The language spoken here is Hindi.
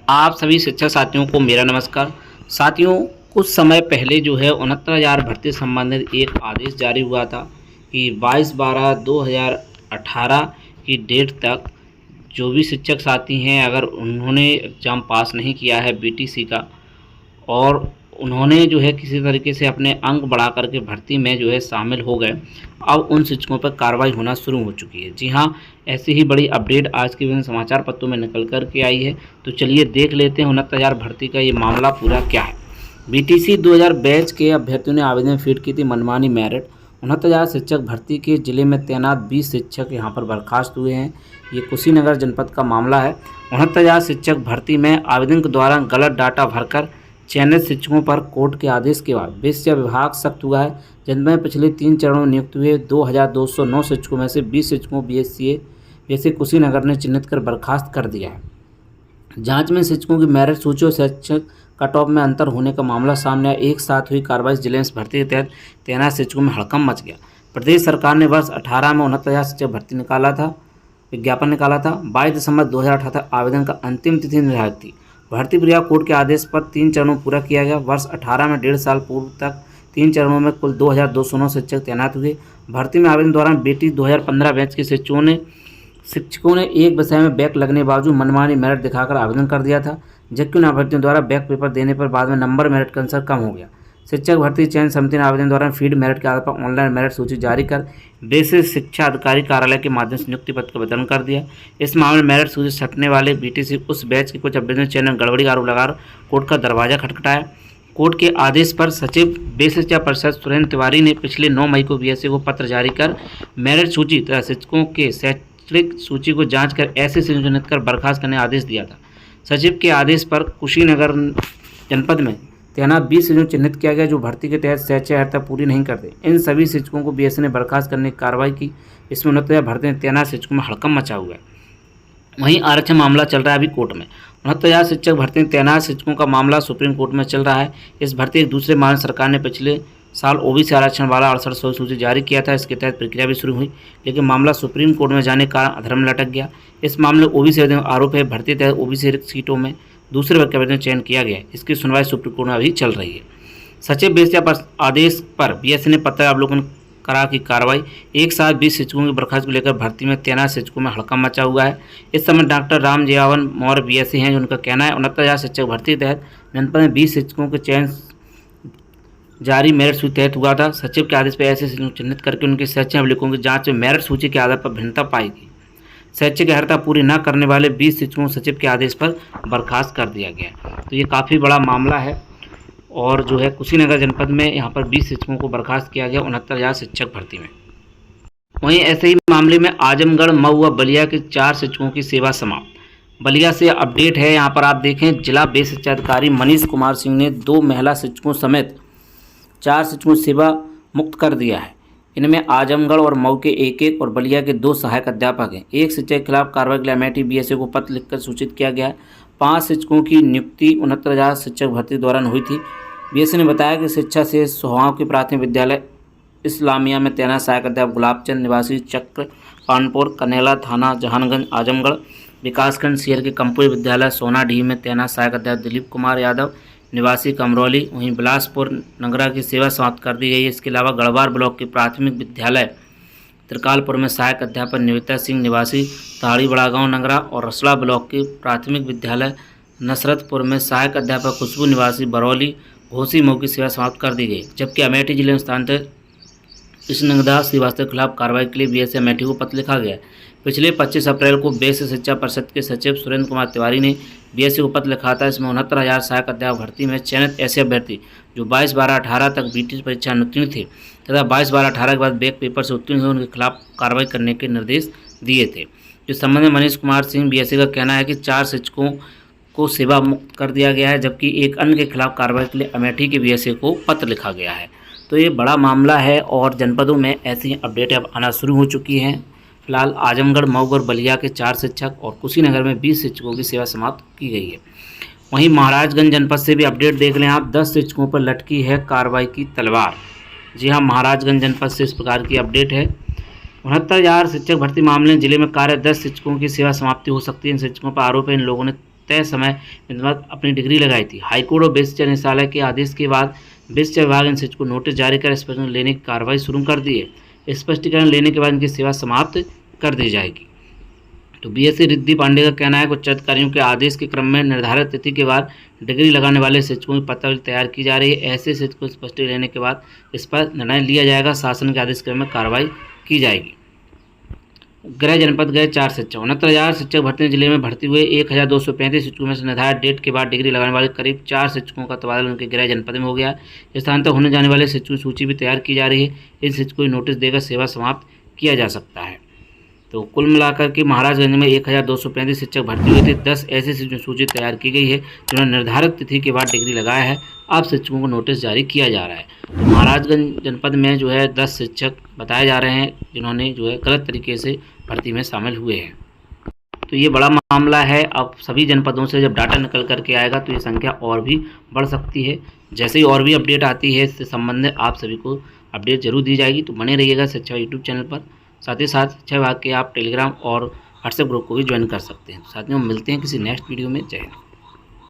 आप सभी शिक्षक साथियों को मेरा नमस्कार। साथियों, कुछ समय पहले जो है 69,000 भर्ती संबंधित एक आदेश जारी हुआ था कि 22/12/2018 की डेट तक जो भी शिक्षक साथी हैं, अगर उन्होंने एग्ज़ाम पास नहीं किया है बीटीसी का और उन्होंने जो है किसी तरीके से अपने अंक बढ़ा करके भर्ती में जो है शामिल हो गए, अब उन शिक्षकों पर कार्रवाई होना शुरू हो चुकी है। जी हाँ, ऐसी ही बड़ी अपडेट आज के विभिन्न समाचार पत्रों में निकल कर के आई है। तो चलिए देख लेते हैं 69,000 भर्ती का ये मामला पूरा क्या है। बीटीसी 2000 बैच के अभ्यर्थियों ने आवेदन फीड की थी मनमानी मेरिट। 69,000 शिक्षक भर्ती के जिले में तैनात 20 शिक्षक यहाँ पर बर्खास्त हुए हैं। ये कुशीनगर जनपद का मामला है। 69,000 शिक्षक भर्ती में आवेदन के दौरान गलत डाटा भरकर चयनित शिक्षकों पर कोर्ट के आदेश के बाद वित्त विभाग सख्त हुआ है। जिनमें पिछले 3 चरणों में नियुक्त हुए 2,209 शिक्षकों में से 20 शिक्षकों को बीएससी कुशीनगर ने चिन्हित कर बर्खास्त कर दिया है। जांच में शिक्षकों की मेरिट सूची और शैक्षिक कट ऑफ में अंतर होने का मामला सामने आया। एक साथ हुई कार्रवाई जिले में भर्ती के तहत तैनात शिक्षकों में हड़कंप मच गया। प्रदेश सरकार ने वर्ष 18 में 69,000 शिक्षक भर्ती विज्ञापन निकाला था। 22 दिसंबर 2018 तक आवेदन का अंतिम तिथि निर्धारित थी। भर्ती प्रक्रिया कोर्ट के आदेश पर 3 चरणों में पूरा किया गया। वर्ष 18 में 1.5 साल पूर्व तक 3 चरणों में कुल 2,209 शिक्षक तैनात हुए। भर्ती में आवेदन दौरान बेटी 2015 बैच के शिक्षकों ने एक विषय में बैक लगने के बावजूद मनमानी मेरिट दिखाकर आवेदन कर दिया था, जबकि उन अभ्यर्थियों द्वारा बैक पेपर देने पर बाद में नंबर मेरिट का अंतर कम हो गया। शिक्षक भर्ती चयन समिति ने आवेदन दौरान फीड मेरिट के आधार पर ऑनलाइन मेरिट सूची जारी कर बेसिक शिक्षा अधिकारी कार्यालय के माध्यम से नियुक्ति पत्र का वितरण कर दिया। इस मामले में मेरिट सूची छपने वाले बीटीसी उस बैच के कुछ अभ्यर्थियों चयन में गड़बड़ी का आरोप लगाकर कोर्ट का दरवाजा खटखटाया। कोर्ट के आदेश पर सचिव बेसिक शिक्षा परिषद सुरेंद्र तिवारी ने पिछले 9 मई को बीएससी को पत्र जारी कर मेरिट सूची तथा शिक्षकों के शैक्षणिक सूची को जांच कर ऐसे चिन्हित कर बर्खास्त करने का आदेश दिया था। सचिव के आदेश पर कुशीनगर जनपद में तैनात 20 शिक्षकों चिन्हित किया गया जो भर्ती के तहत शैक्षिक अर्हता पूरी नहीं करते। इन सभी शिक्षकों को बीएससी ने बर्खास्त करने की कार्रवाई की। इसमें 69,000 भर्ती में तैनात शिक्षकों में हड़कंप मचा हुआ है। वहीं आरक्षण मामला चल रहा है अभी कोर्ट में। 69,000 शिक्षक भर्ती में तैनात शिक्षकों का मामला सुप्रीम कोर्ट में चल रहा है। इस भर्ती के दूसरे मामले सरकार ने पिछले साल ओबीसी आरक्षण वाला 6800 सूची जारी किया था। इसके तहत प्रक्रिया भी शुरू हुई, लेकिन मामला सुप्रीम कोर्ट में जाने का अधर्म लटक गया। इस मामले में ओबीसी आरोप है भर्ती तहत ओबीसी रिक्त सीटों में दूसरे वर्ग के आवेदन चयन किया गया है। इसकी सुनवाई सुप्रीम कोर्ट में अभी चल रही है। सचिव बेसिया पर आदेश पर बीएससी ने पत्र अवलोकन करा की कार्रवाई। एक साथ 20 शिक्षकों की बर्खास्त को लेकर भर्ती में तैनात शिक्षकों में हड़कंप मचा हुआ है। इस समय डॉक्टर राम जयावन मौर्य बीएससी हैं, उनका कहना है 69,000 शिक्षक भर्ती के तहत जनपद में 20 शिक्षकों के चयन जारी मेरिट सूची तहत हुआ था। सचिव के आदेश पर ऐसे शिक्षकों चिन्हित करके उनके शैक्षणिक अभिलेखों की जांच में मेरिट सूची के आधार पर भिन्नता पाई गई। शैक्षिक अर्हता पूरी न करने वाले 20 शिक्षकों को सचिव के आदेश पर बर्खास्त कर दिया गया। तो ये काफ़ी बड़ा मामला है और जो है कुशीनगर जनपद में यहाँ पर 20 शिक्षकों को बर्खास्त किया गया 69,000 शिक्षक भर्ती में। वहीं ऐसे ही मामले में आजमगढ़, मऊ व बलिया के 4 शिक्षकों की सेवा समाप्त। बलिया से अपडेट है, यहाँ पर आप देखें जिला बेसिक शिक्षा अधिकारी मनीष कुमार सिंह ने 2 महिला शिक्षकों समेत 4 शिक्षकों को सेवा मुक्त कर दिया है। इनमें आजमगढ़ और मऊ के 1-1 और बलिया के 2 सहायक अध्यापक हैं। एक शिक्षक के खिलाफ कार्रवाई के लिए अमेठी बीएससी को पत्र लिखकर सूचित किया गया है। 5 शिक्षकों की नियुक्ति 69,000 शिक्षक भर्ती के दौरान हुई थी। बीएससी ने बताया कि शिक्षा से सोहाव के प्राथमिक विद्यालय इस्लामिया में तैनात सहायक अध्यापक गुलाबचंद निवासी चक्र कानपुर कनेला थाना जहानगंज आजमगढ़, विकासखंड शहर के कंपुर विद्यालय सोनाडीह में तैनात सहायक अध्यापक दिलीप कुमार यादव निवासी कमरौली, वहीं बिलासपुर नगरा की सेवा समाप्त कर दी गई है। इसके अलावा गढ़वार ब्लॉक के प्राथमिक विद्यालय त्रिकालपुर में सहायक अध्यापक निवेदिता सिंह निवासी ताड़ी बड़ागांव नगरा और रसला ब्लॉक के प्राथमिक विद्यालय नसरतपुर में सहायक अध्यापक खुशबू निवासी बरौली घोसी मऊ की सेवा समाप्त कर दी गई। जबकि अमेठी जिले में स्थानांतरित कृष्णदास श्रीवास्तव के खिलाफ कार्रवाई के लिए बीएससी अमेठी को पत्र लिखा गया। पिछले 25 अप्रैल को बेसिक शिक्षा परिषद के सचिव सुरेंद्र कुमार तिवारी ने बीएससी को पत्र लिखा था। इसमें 69,000 सहायक अध्यापक भर्ती में चयनित ऐसे अभ्यर्थी जो 22/12/18 तक बीटी परीक्षा अनुत्तीर्ण थे तथा 22/12/18 के बाद बैक पेपर से उत्तीर्ण हुए, उनके खिलाफ कार्रवाई करने के निर्देश दिए थे। इस संबंध में मनीष कुमार सिंह बीएससी का कहना है कि 4 शिक्षकों को सेवा मुक्त कर दिया गया है, जबकि एक अन्य के खिलाफ कार्रवाई के लिए अमेठी के बीएससी को पत्र लिखा गया है। तो ये बड़ा मामला है और जनपदों में ऐसी अपडेट अब आना शुरू हो चुकी हैं। फिलहाल आजमगढ़, मऊ और बलिया के 4 शिक्षक और कुशीनगर में 20 शिक्षकों की सेवा समाप्त की गई है। वहीं महाराजगंज जनपद से भी अपडेट देख लें आप, 10 शिक्षकों पर लटकी है कार्रवाई की तलवार। जी हाँ, महाराजगंज जनपद से इस प्रकार की अपडेट है। 69,000 शिक्षक भर्ती मामले में जिले में कार्य 10 शिक्षकों की सेवा समाप्ति हो सकती है। इन शिक्षकों पर आरोप है इन लोगों ने तय समय में अपनी डिग्री लगाई थी। हाईकोर्ट और बेसिक शिक्षा निदेशालय के आदेश के बाद बेसिक शिक्षा विभाग इन शिक्षकों को नोटिस जारी कर स्पष्टीकरण लेने की कार्रवाई शुरू कर दी है। स्पष्टीकरण लेने के बाद इनकी सेवा समाप्त कर दी जाएगी। तो बीएससी रिद्धि पांडे का कहना है कि उच्च अधिकारियों के आदेश के क्रम में निर्धारित तिथि के बाद डिग्री लगाने वाले शिक्षकों की पत्रावली तैयार की जा रही है। ऐसे शिक्षकों को स्पष्टीकरण लेने के बाद इस पर निर्णय लिया जाएगा। शासन के आदेश क्रम में कार्रवाई की जाएगी। गृह जनपद गए 4 शिक्षक। 69,000 शिक्षक भर्ती जिले में भर्ती हुए 1,235 शिक्षकों में से निर्धारित डेट के बाद डिग्री लगाने वाले करीब 4 शिक्षकों का तबादला उनके गृह जनपद में हो गया। स्थान तक होने जाने वाले शिक्षकों की सूची भी तैयार की जा रही है। इन शिक्षकों को नोटिस देकर सेवा समाप्त किया जा सकता है। तो कुल मिलाकर के महाराजगंज में 1,235 शिक्षक भर्ती हुए थे। 10 ऐसे शिक्षकों की सूची तैयार की गई है जिन्होंने निर्धारित तिथि के बाद डिग्री लगाया है। अब शिक्षकों को नोटिस जारी किया जा रहा है। तो महाराजगंज जनपद में जो है 10 शिक्षक बताए जा रहे हैं जिन्होंने जो है गलत तरीके से भर्ती में शामिल हुए हैं। तो ये बड़ा मामला है। अब सभी जनपदों से जब डाटा निकल करके आएगा तो ये संख्या और भी बढ़ सकती है। जैसे ही और भी अपडेट आती है इससे संबंधित आप सभी को अपडेट जरूर दी जाएगी। तो बने रहिएगा शिक्षा यूट्यूब चैनल पर। साथ ही साथ शिक्षा विभाग के आप टेलीग्राम और व्हाट्सएप ग्रुप को भी ज्वाइन कर सकते हैं। साथ में हम मिलते हैं किसी नेक्स्ट वीडियो में। जय हिंद।